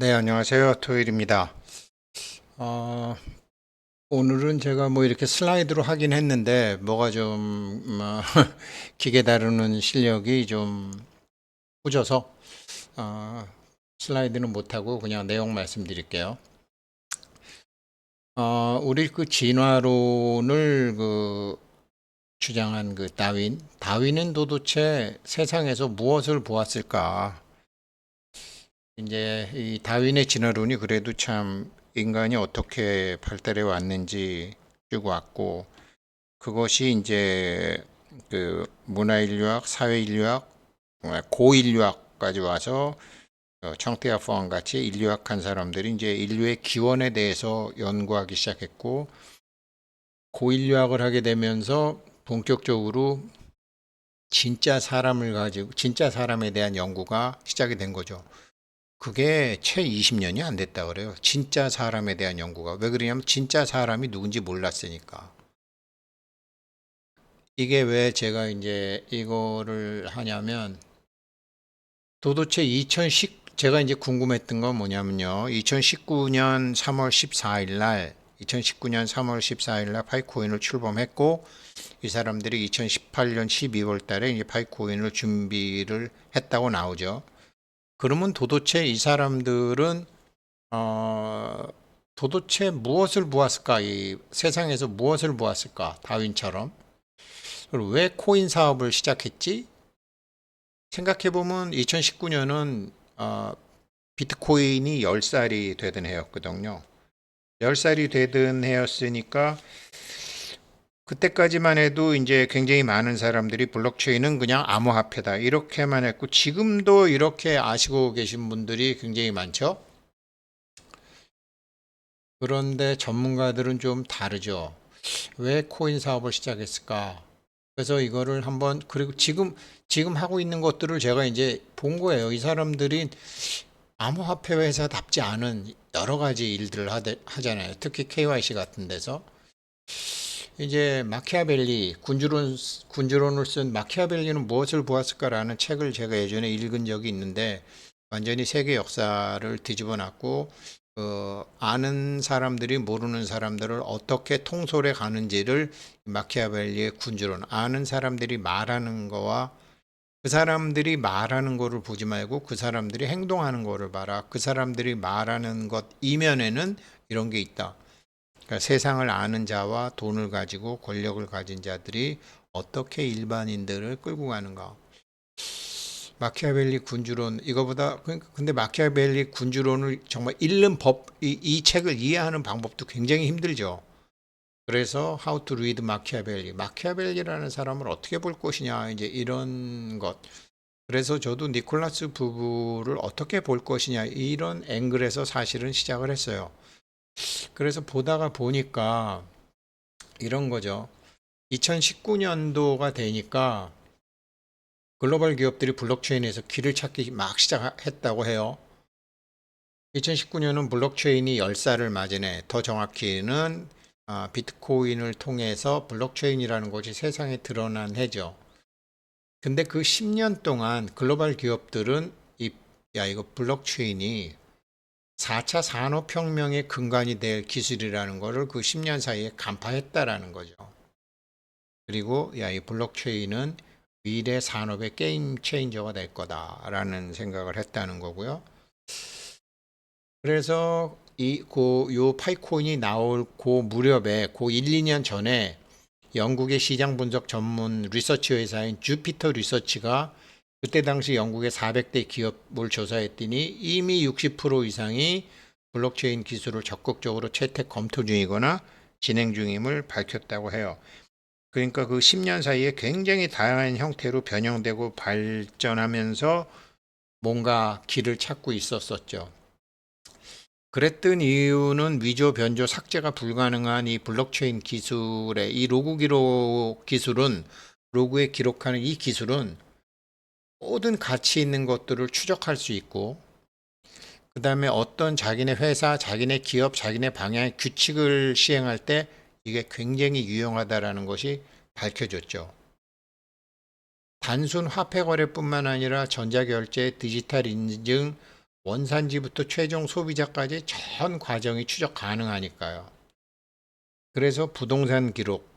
네, 안녕하세요. 토요일입니다. 어, 오늘은 제가 뭐 이렇게 슬라이드로 하긴 했는데, 뭐가 좀, 기계 다루는 실력이 좀 후져서, 어, 슬라이드는 못하고 그냥 내용 말씀드릴게요. 우리 그 진화론을 주장한 그 다윈은 도대체 세상에서 무엇을 보았을까? 이제 이 다윈의 진화론이 그래도 참 인간이 어떻게 발달해 왔는지 쭉 왔고 그것이 이제 그 문화인류학, 사회인류학, 고인류학까지 와서 청태와 포항 같이 인류학한 사람들이 이제 인류의 기원에 대해서 연구하기 시작했고 고인류학을 하게 되면서 본격적으로 진짜 사람을 가지고 진짜 사람에 대한 연구가 시작이 된 거죠. 그게 채 20년이 안 됐다 그래요. 진짜 사람에 대한 연구가. 왜 그러냐면 진짜 사람이 누군지 몰랐으니까. 이게 왜 제가 이제 이거를 하냐면 도대체 제가 이제 궁금했던 건 뭐냐면요. 2019년 3월 14일 날 2019년 3월 14일 날 파이코인을 출범했고 이 사람들이 2018년 12월 달에 이제 파이코인을 준비를 했다고 나오죠. 그러면 도대체 이 사람들은 어, 도대체 무엇을 보았을까? 이 세상에서 무엇을 보았을까? 다윈처럼. 그리고 왜 코인 사업을 시작했지? 생각해보면 2019년은 비트코인이 10살이 되던 해였거든요. 10살이 되던 해였으니까 그때까지만 해도 이제 굉장히 많은 사람들이 블록체인은 그냥 암호화폐다. 이렇게만 했고 지금도 이렇게 아시고 계신 분들이 굉장히 많죠. 그런데 전문가들은 좀 다르죠. 왜 코인 사업을 시작했을까? 그래서 이거를 한번 그리고 지금 하고 있는 것들을 제가 이제 본 거예요. 이 사람들이 암호화폐 회사답지 않은 여러 가지 일들을 하잖아요. 특히 KYC 같은 데서 이제 마키아벨리 군주론을 쓴 마키아벨리는 무엇을 보았을까라는 책을 제가 예전에 읽은 적이 있는데 완전히 세계 역사를 뒤집어 놨고 아는 사람들이 모르는 사람들을 어떻게 통솔해 가는지를 마키아벨리의 군주론 아는 사람들이 말하는 거와 그 사람들이 말하는 거를 보지 말고 그 사람들이 행동하는 거를 봐라. 그 사람들이 말하는 것 이면에는 이런 게 있다. 그러니까 세상을 아는 자와 돈을 가지고 권력을 가진 자들이 어떻게 일반인들을 끌고 가는가. 마키아벨리 군주론 이거보다 근데 마키아벨리 군주론을 정말 읽는 이 책을 이해하는 방법도 굉장히 힘들죠. 그래서 How to read 마키아벨리라는 사람을 어떻게 볼 것이냐 이제 이런 것. 그래서 저도 니콜라스 부부를 어떻게 볼 것이냐 이런 앵글에서 사실은 시작을 했어요. 그래서 보다가 보니까 이런 거죠. 2019년도가 되니까 글로벌 기업들이 블록체인에서 길을 찾기 막 시작했다고 해요. 2019년은 블록체인이 10살을 맞으네. 더 정확히는 비트코인을 통해서 블록체인이라는 것이 세상에 드러난 해죠. 근데 그 10년 동안 글로벌 기업들은 야, 이거 블록체인이 4차 산업혁명의 근간이 될 기술이라는 것을 그 10년 사이에 간파했다라는 거죠. 그리고 야, 이 블록체인은 미래 산업의 게임 체인저가 될 거다라는 생각을 했다는 거고요. 그래서 요 파이코인이 나올 그 무렵에 그 1, 2년 전에 영국의 시장 분석 전문 리서치 회사인 주피터 리서치가 그때 당시 영국의 400대 기업을 조사했더니 이미 60% 이상이 블록체인 기술을 적극적으로 채택 검토 중이거나 진행 중임을 밝혔다고 해요. 그러니까 그 10년 사이에 굉장히 다양한 형태로 변형되고 발전하면서 뭔가 길을 찾고 있었었죠. 그랬던 이유는 위조, 변조, 삭제가 불가능한 이 블록체인 기술의 이 로그 기록 기술은 로그에 기록하는 이 기술은 모든 가치 있는 것들을 추적할 수 있고 그 다음에 어떤 자기네 회사, 자기네 기업, 자기네 방향의 규칙을 시행할 때 이게 굉장히 유용하다라는 것이 밝혀졌죠. 단순 화폐 거래뿐만 아니라 전자결제, 디지털 인증, 원산지부터 최종 소비자까지 전 과정이 추적 가능하니까요. 그래서 부동산 기록,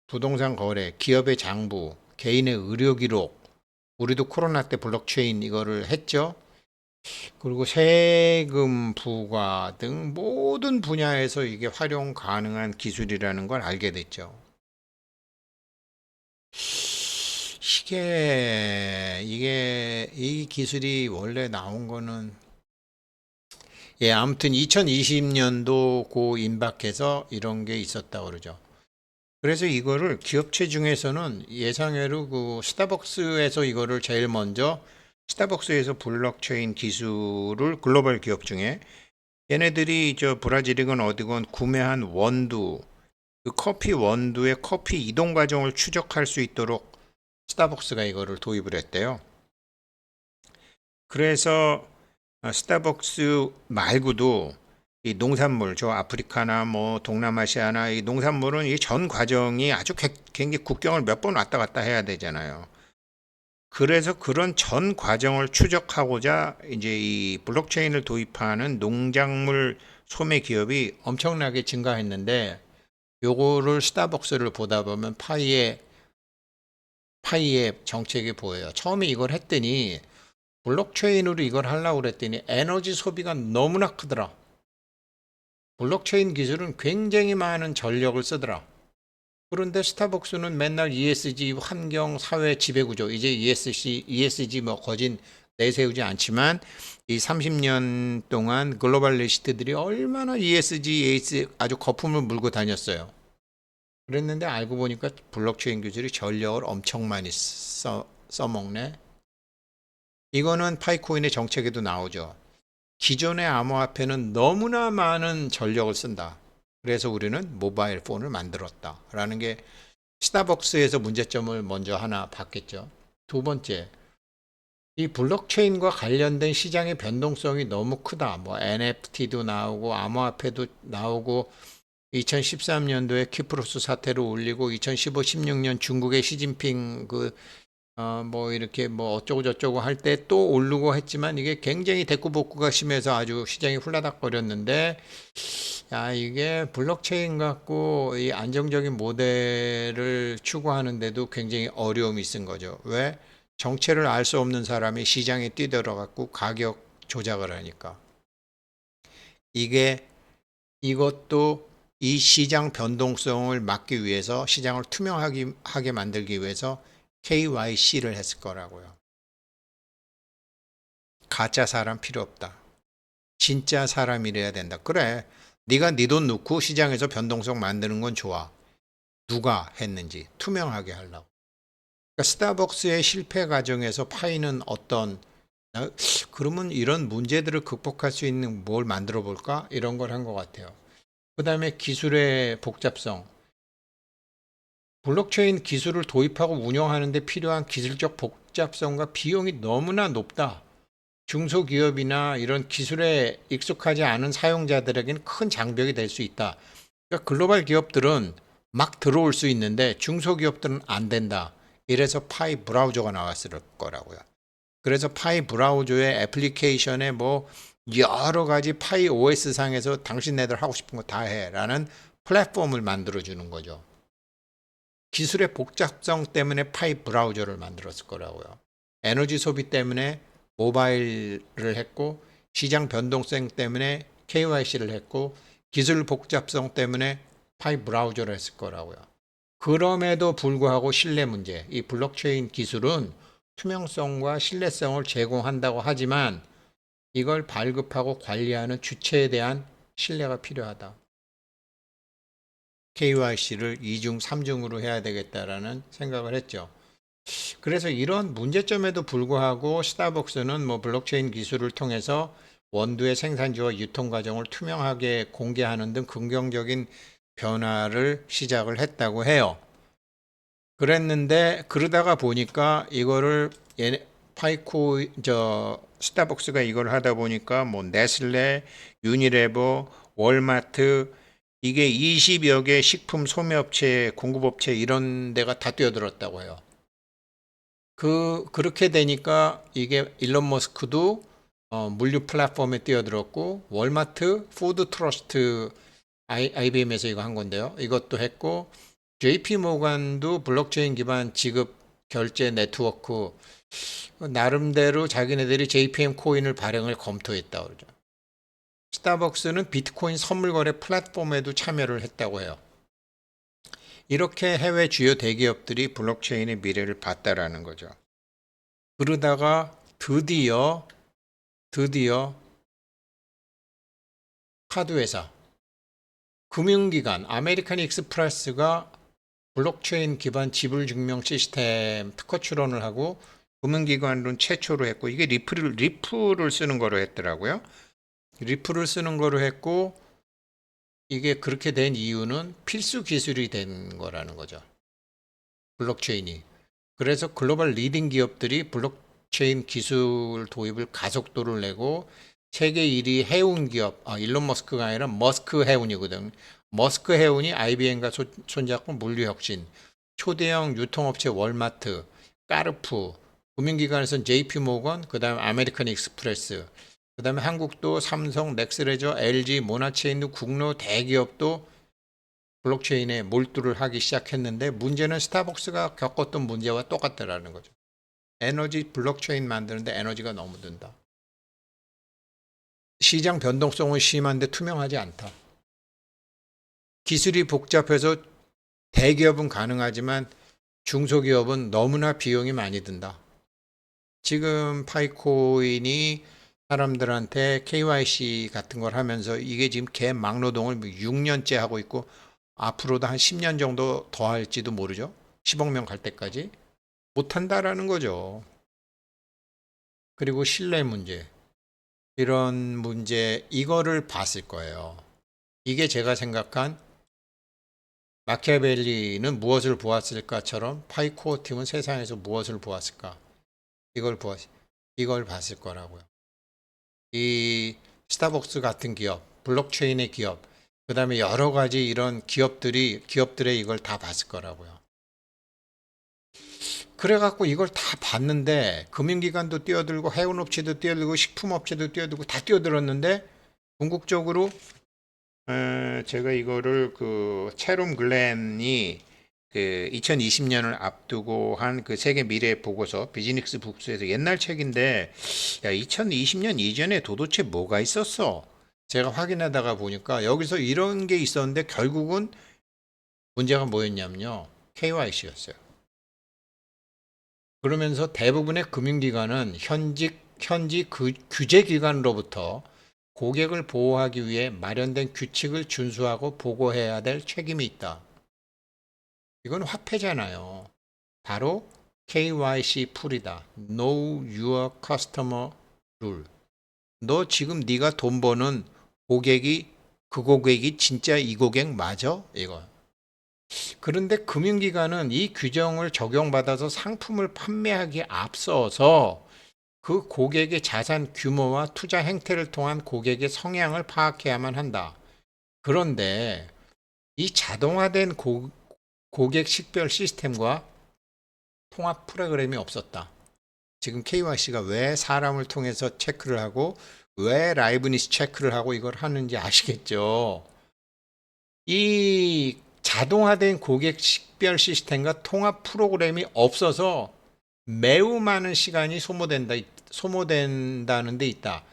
부동산 거래, 기업의 장부, 개인의 의료 기록, 우리도 코로나 때 블록체인 이거를 했죠. 그리고 세금 부과 등 모든 분야에서 이게 활용 가능한 기술이라는 걸 알게 됐죠. 이 기술이 원래 나온 거는 아무튼 2020년도 고 임박해서 이런 게 있었다고 그러죠. 그래서 이거를 기업체 중에서는 예상외로 그 스타벅스에서 이거를 제일 먼저 스타벅스에서 블록체인 기술을 글로벌 기업 중에 얘네들이 저 브라질이건 어디건 구매한 원두, 그 커피 원두의 커피 이동 과정을 추적할 수 있도록 스타벅스가 이거를 도입을 했대요. 그래서 스타벅스 말고도 이 농산물, 저 아프리카나 뭐 동남아시아나 이 농산물은 이 전 과정이 아주 굉장히 국경을 몇 번 왔다 갔다 해야 되잖아요. 그래서 그런 전 과정을 추적하고자 이제 이 블록체인을 도입하는 농작물 소매 기업이 엄청나게 증가했는데 요거를 스타벅스를 보다 보면 파이의 정책이 보여요. 처음에 이걸 했더니 블록체인으로 이걸 하려고 그랬더니 에너지 소비가 너무나 크더라. 블록체인 기술은 굉장히 많은 전력을 쓰더라. 그런데 스타벅스는 맨날 ESG 환경 사회 지배구조 이제 ESG 뭐 거진 내세우지 않지만 이 30년 동안 글로벌 리스트들이 얼마나 ESG 아주 거품을 물고 다녔어요. 그랬는데 알고 보니까 블록체인 기술이 전력을 엄청 많이 써먹네. 이거는 파이코인의 정책에도 나오죠. 기존의 암호화폐는 너무나 많은 전력을 쓴다. 그래서 우리는 모바일 폰을 만들었다. 라는 게 스타벅스에서 문제점을 먼저 하나 봤겠죠. 두 번째, 이 블록체인과 관련된 시장의 변동성이 너무 크다. 뭐 NFT도 나오고 암호화폐도 나오고 2013년도에 키프로스 사태로 올리고 2015, 16년 중국의 시진핑 뭐 이렇게 뭐 어쩌고 저쩌고 할 때 또 오르고 했지만 이게 굉장히 대꾸복구가 심해서 아주 시장이 훌라닥거렸는데 이게 블록체인 갖고 이 안정적인 모델을 추구하는데도 굉장히 어려움이 있은 거죠. 왜? 정체를 알 수 없는 사람이 시장에 뛰들어갖고 가격 조작을 하니까. 이것도 이 시장 변동성을 막기 위해서 시장을 투명하게 만들기 위해서 KYC를 했을 거라고요. 가짜 사람 필요 없다. 진짜 사람이래야 된다. 그래. 네가 네 돈 넣고 시장에서 변동성 만드는 건 좋아. 누가 했는지 투명하게 하려고. 그러니까 스타벅스의 실패 과정에서 파이는 그러면 이런 문제들을 극복할 수 있는 뭘 만들어 볼까? 이런 걸 한 것 같아요. 그 다음에 기술의 복잡성. 블록체인 기술을 도입하고 운영하는 데 필요한 기술적 복잡성과 비용이 너무나 높다. 중소기업이나 이런 기술에 익숙하지 않은 사용자들에게는 큰 장벽이 될 수 있다. 그러니까 글로벌 기업들은 막 들어올 수 있는데 중소기업들은 안 된다. 이래서 파이 브라우저가 나왔을 거라고요. 그래서 파이 브라우저의 애플리케이션에 뭐 여러 가지 파이 OS 상에서 당신네들 하고 싶은 거 다 해라는 플랫폼을 만들어 주는 거죠. 기술의 복잡성 때문에 파이 브라우저를 만들었을 거라고요. 에너지 소비 때문에 모바일을 했고 시장 변동성 때문에 KYC를 했고 기술 복잡성 때문에 파이 브라우저를 했을 거라고요. 그럼에도 불구하고 신뢰 문제, 이 블록체인 기술은 투명성과 신뢰성을 제공한다고 하지만 이걸 발급하고 관리하는 주체에 대한 신뢰가 필요하다. KYC를 2중, 3중으로 해야 되겠다라는 생각을 했죠. 그래서 이런 문제점에도 불구하고 스타벅스는 뭐 블록체인 기술을 통해서 원두의 생산지와 유통 과정을 투명하게 공개하는 등 긍정적인 변화를 시작을 했다고 해요. 그랬는데 그러다가 보니까 이거를 스타벅스가 이걸 하다 보니까 뭐 네슬레, 유니레버, 월마트 이게 20여 개 식품 소매업체, 공급업체 이런 데가 다 뛰어들었다고 해요. 그렇게 되니까 이게 일론 머스크도 물류 플랫폼에 뛰어들었고, 월마트, 푸드 트러스트, IBM에서 이거 한 건데요. 이것도 했고, JP 모간도 블록체인 기반 지급 결제 네트워크, 나름대로 자기네들이 JPM 코인을 발행을 검토했다고 그러죠. 스타벅스는 비트코인 선물 거래 플랫폼에도 참여를 했다고 해요. 이렇게 해외 주요 대기업들이 블록체인의 미래를 봤다라는 거죠. 그러다가 드디어 카드회사, 금융기관 아메리칸 익스프레스가 블록체인 기반 지불 증명 시스템 특허 출원을 하고 금융기관으로는 최초로 했고, 이게 리플을 쓰는 거로 했더라고요. 리플을 쓰는 거로 했고, 이게 그렇게 된 이유는 필수 기술이 된 거라는 거죠. 블록체인이. 그래서 글로벌 리딩 기업들이 블록체인 기술 도입을 가속도를 내고, 세계 1위 해운 기업, 일론 머스크가 아니라 머스크 해운이거든. 머스크 해운이 IBM과 손잡고 물류혁신, 초대형 유통업체 월마트, 까르푸, 금융기관에서는 JP모건, 그 다음에 아메리칸 익스프레스, 그 다음에 한국도 삼성, 넥스레저, LG, 모나체인 등 국내 대기업도 블록체인에 몰두를 하기 시작했는데, 문제는 스타벅스가 겪었던 문제와 똑같다라는 거죠. 에너지 블록체인 만드는데 에너지가 너무 든다. 시장 변동성은 심한데 투명하지 않다. 기술이 복잡해서 대기업은 가능하지만 중소기업은 너무나 비용이 많이 든다. 지금 파이코인이 사람들한테 KYC 같은 걸 하면서 이게 지금 개 막노동을 6년째 하고 있고, 앞으로도 한 10년 정도 더 할지도 모르죠. 10억 명 갈 때까지 못한다라는 거죠. 그리고 신뢰 문제, 이런 문제, 이거를 봤을 거예요. 이게 제가 생각한 마키아벨리는 무엇을 보았을까처럼 파이코 팀은 세상에서 무엇을 보았을까, 이걸 봤을 거라고요. 이 스타벅스 같은 기업, 블록체인의 기업, 그 다음에 여러 가지 이런 기업들의 이걸 다 봤을 거라고요. 그래갖고 이걸 다 봤는데, 금융기관도 뛰어들고 해운업체도 뛰어들고 식품업체도 뛰어들고 다 뛰어들었는데, 궁극적으로 제가 이거를 그 체롬 글렌이 그 2020년을 앞두고 한 그 세계 미래 보고서 비즈니스 북스에서, 옛날 책인데, 야, 2020년 이전에 도대체 뭐가 있었어? 제가 확인하다가 보니까 여기서 이런 게 있었는데, 결국은 문제가 뭐였냐면요, KYC였어요. 그러면서 대부분의 금융기관은 현지 그 규제기관으로부터 고객을 보호하기 위해 마련된 규칙을 준수하고 보고해야 될 책임이 있다. 이건 화폐잖아요. 바로 KYC 풀이다. Know Your Customer Rule. 너 지금 네가 돈 버는 고객이, 그 고객이 진짜 이 고객 맞아? 이거. 그런데 금융기관은 이 규정을 적용받아서 상품을 판매하기에 앞서서 그 고객의 자산 규모와 투자 행태를 통한 고객의 성향을 파악해야만 한다. 그런데 이 자동화된 고객 식별 시스템과 통합 프로그램이 없었다. 지금 KYC가 왜 사람을 통해서 체크를 하고 왜 라이브니스 체크를 하고 이걸 하는지 아시겠죠? 이 자동화된 고객 식별 시스템과 통합 프로그램이 없어서 매우 많은 시간이 소모된다는 데 있다.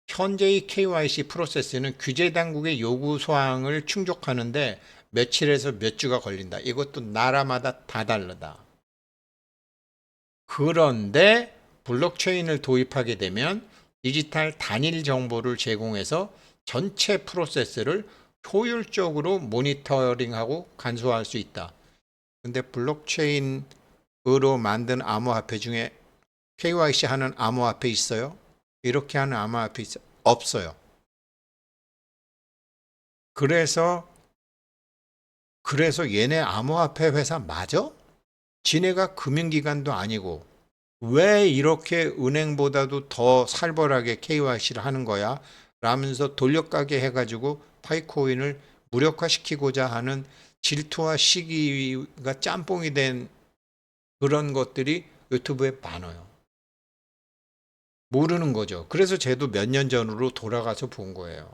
현재의 KYC 프로세스는 규제 당국의 요구 사항을 충족하는데 며칠에서 몇 주가 걸린다. 이것도 나라마다 다 다르다. 그런데 블록체인을 도입하게 되면 디지털 단일 정보를 제공해서 전체 프로세스를 효율적으로 모니터링하고 간소화할 수 있다. 근데 블록체인으로 만든 암호화폐 중에 KYC 하는 암호화폐 있어요? 이렇게 하는 암호화폐 없어요. 그래서 얘네 암호화폐 회사 맞아? 지네가 금융기관도 아니고 왜 이렇게 은행보다도 더 살벌하게 KYC를 하는 거야? 라면서 돌려가게 해가지고 파이코인을 무력화시키고자 하는 질투와 시기가 짬뽕이 된 그런 것들이 유튜브에 많아요. 모르는 거죠. 그래서 쟤도 몇 년 전으로 돌아가서 본 거예요.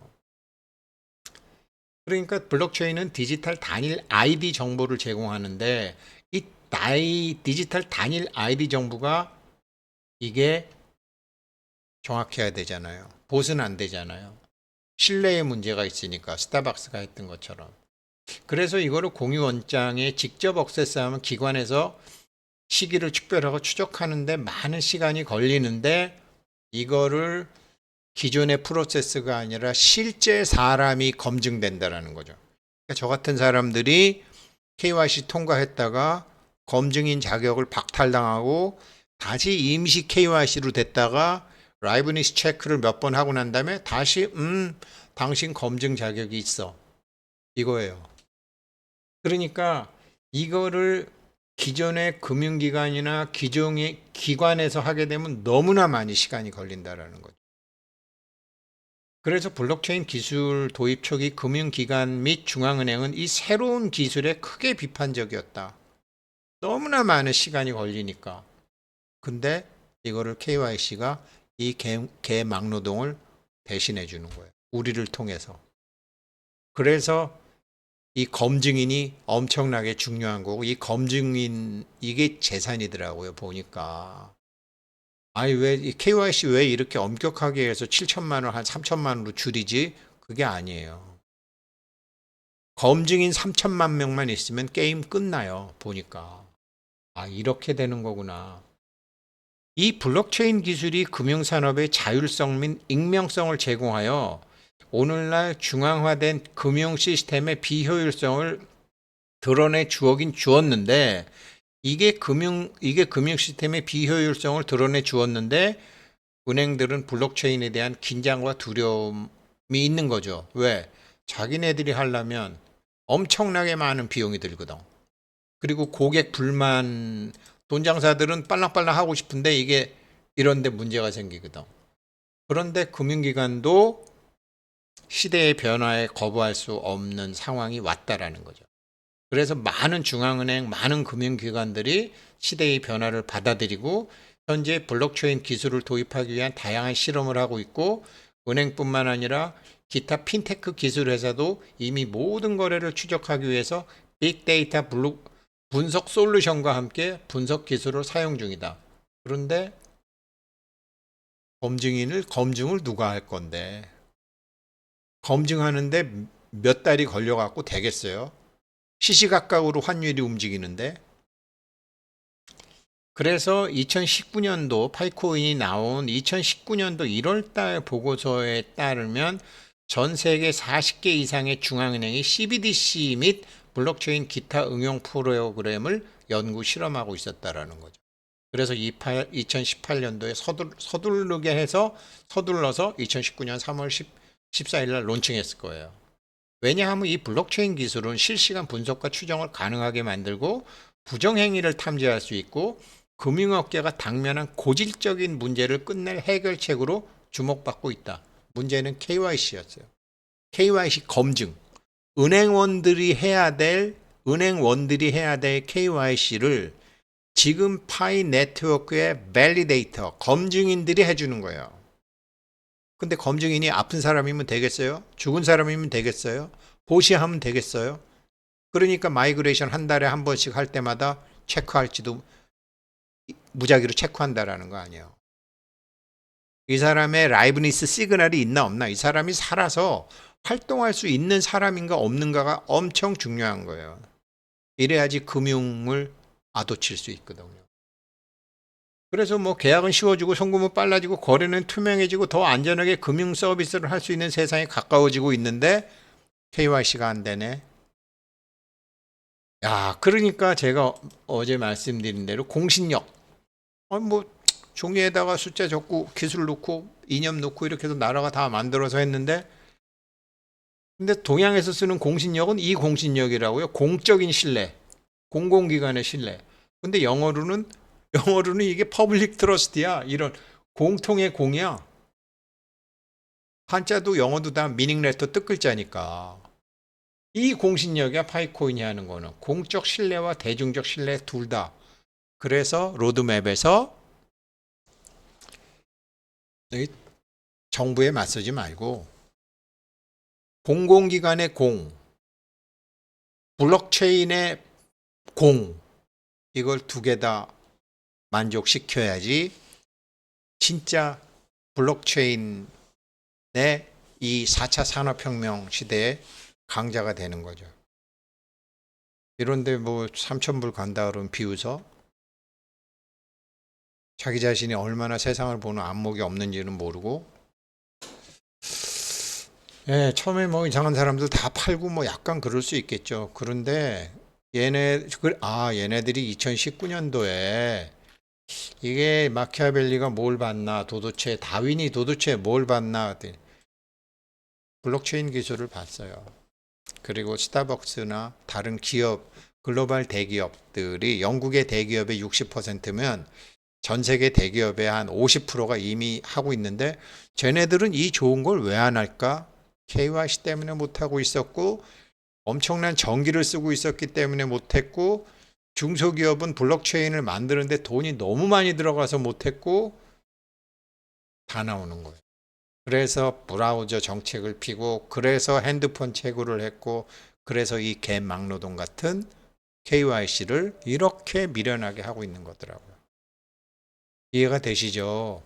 그러니까 블록체인은 디지털 단일 아이디 정보를 제공하는데 이 디지털 단일 아이디 정보가 이게 정확해야 되잖아요. 보수는 안 되잖아요. 신뢰의 문제가 있으니까 스타벅스가 했던 것처럼. 그래서 이거를 공유 원장에 직접 액세스하면 기관에서 시기를 축별하고 추적하는데 많은 시간이 걸리는데 이거를 기존의 프로세스가 아니라 실제 사람이 검증된다라는 거죠. 그러니까 저 같은 사람들이 KYC 통과했다가 검증인 자격을 박탈당하고 다시 임시 KYC로 됐다가 라이브니스 체크를 몇 번 하고 난 다음에 다시 당신 검증 자격이 있어 이거예요. 그러니까 이거를 기존의 금융기관이나 기존의 기관에서 하게 되면 너무나 많이 시간이 걸린다라는 거죠. 그래서 블록체인 기술 도입 초기 금융기관 및 중앙은행은 이 새로운 기술에 크게 비판적이었다. 너무나 많은 시간이 걸리니까. 근데 이거를 KYC가 이 개막노동을 대신해 주는 거예요. 우리를 통해서. 그래서 이 검증인이 엄청나게 중요한 거고 이 검증인 이게 재산이더라고요. 보니까. 아니 왜 KYC 왜 이렇게 엄격하게 해서 7천만 원 한 3천만 원으로 줄이지? 그게 아니에요. 검증인 3천만 명만 있으면 게임 끝나요. 보니까. 아, 이렇게 되는 거구나. 이 블록체인 기술이 금융산업의 자율성 및 익명성을 제공하여 오늘날 중앙화된 금융 시스템의 비효율성을 드러내 주었긴 주었는데 이게 금융 시스템의 비효율성을 드러내 주었는데 은행들은 블록체인에 대한 긴장과 두려움이 있는 거죠. 왜? 자기네들이 하려면 엄청나게 많은 비용이 들거든. 그리고 고객 불만, 돈 장사들은 빨랑빨랑 하고 싶은데 이게 이런데 문제가 생기거든. 그런데 금융기관도 시대의 변화에 거부할 수 없는 상황이 왔다라는 거죠. 그래서 많은 중앙은행, 많은 금융기관들이 시대의 변화를 받아들이고 현재 블록체인 기술을 도입하기 위한 다양한 실험을 하고 있고 은행뿐만 아니라 기타 핀테크 기술 회사도 이미 모든 거래를 추적하기 위해서 빅데이터 분석 솔루션과 함께 분석 기술을 사용 중이다. 그런데 검증을 누가 할 건데 검증하는데 몇 달이 걸려갖고 되겠어요? 시시각각으로 환율이 움직이는데 그래서 2019년도 파이코인이 나온 2019년도 1월달 보고서에 따르면 전 세계 40개 이상의 중앙은행이 CBDC 및 블록체인 기타 응용 프로그램을 연구 실험하고 있었다라는 거죠. 그래서 2018년도에 서둘러서 2019년 3월 14일 날 론칭했을 거예요. 왜냐하면 이 블록체인 기술은 실시간 분석과 추정을 가능하게 만들고 부정행위를 탐지할 수 있고 금융업계가 당면한 고질적인 문제를 끝낼 해결책으로 주목받고 있다. 문제는 KYC였어요. KYC 검증. 은행원들이 해야 될 KYC를 지금 파이 네트워크의 밸리데이터, 검증인들이 해주는 거예요. 근데 검증인이 아픈 사람이면 되겠어요? 죽은 사람이면 되겠어요? 보시하면 되겠어요? 그러니까 마이그레이션 한 달에 한 번씩 할 때마다 체크할지도 무작위로 체크한다라는 거 아니에요. 이 사람의 라이브니스 시그널이 있나 없나, 이 사람이 살아서 활동할 수 있는 사람인가 없는가가 엄청 중요한 거예요. 이래야지 금융을 아도칠 수 있거든요. 그래서 뭐 계약은 쉬워지고 송금은 빨라지고 거래는 투명해지고 더 안전하게 금융 서비스를 할 수 있는 세상에 가까워지고 있는데 KYC가 안 되네. 야, 그러니까 제가 어제 말씀드린 대로 공신력. 뭐 종이에다가 숫자 적고 기술 넣고 이념 넣고 이렇게 해서 나라가 다 만들어서 했는데 근데 동양에서 쓰는 공신력은 이 공신력이라고요. 공적인 신뢰, 공공기관의 신뢰. 근데 영어로는 이게 퍼블릭 트러스트야. 이런 공통의 공이야. 한자도 영어도 다 미닝 레터 뜻글자니까. 이 공신력이야 파이코인이 하는 거는. 공적 신뢰와 대중적 신뢰 둘 다. 그래서 로드맵에서 이 정부에 맞서지 말고 공공기관의 공, 블록체인의 공, 이걸 두 개 다 만족시켜야지 진짜 블록체인의 이 4차 산업혁명 시대에 강자가 되는 거죠. 이런데 뭐 3,000불 간다 그러면 비웃어? 자기 자신이 얼마나 세상을 보는 안목이 없는지는 모르고, 예, 처음에 뭐 이상한 사람들 다 팔고 뭐 약간 그럴 수 있겠죠. 그런데 얘네들이 2019년도에 이게 마키아벨리가 뭘 봤나, 도대체 다윈이 도대체 뭘 봤나 했더니 블록체인 기술을 봤어요. 그리고 스타벅스나 다른 기업, 글로벌 대기업들이 영국의 대기업의 60%면 전 세계 대기업의 한 50%가 이미 하고 있는데 쟤네들은 이 좋은 걸 왜 안 할까? KYC 때문에 못하고 있었고 엄청난 전기를 쓰고 있었기 때문에 못했고 중소기업은 블록체인을 만드는데 돈이 너무 많이 들어가서 못했고 다 나오는 거예요. 그래서 브라우저 정책을 피고 그래서 핸드폰 채굴을 했고 그래서 이 갭막노동 같은 KYC를 이렇게 미련하게 하고 있는 거더라고요. 이해가 되시죠?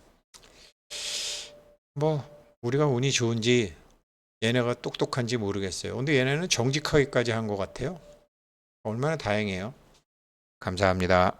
뭐 우리가 운이 좋은지 얘네가 똑똑한지 모르겠어요. 근데 얘네는 정직하기까지 한 것 같아요. 얼마나 다행이에요. 감사합니다.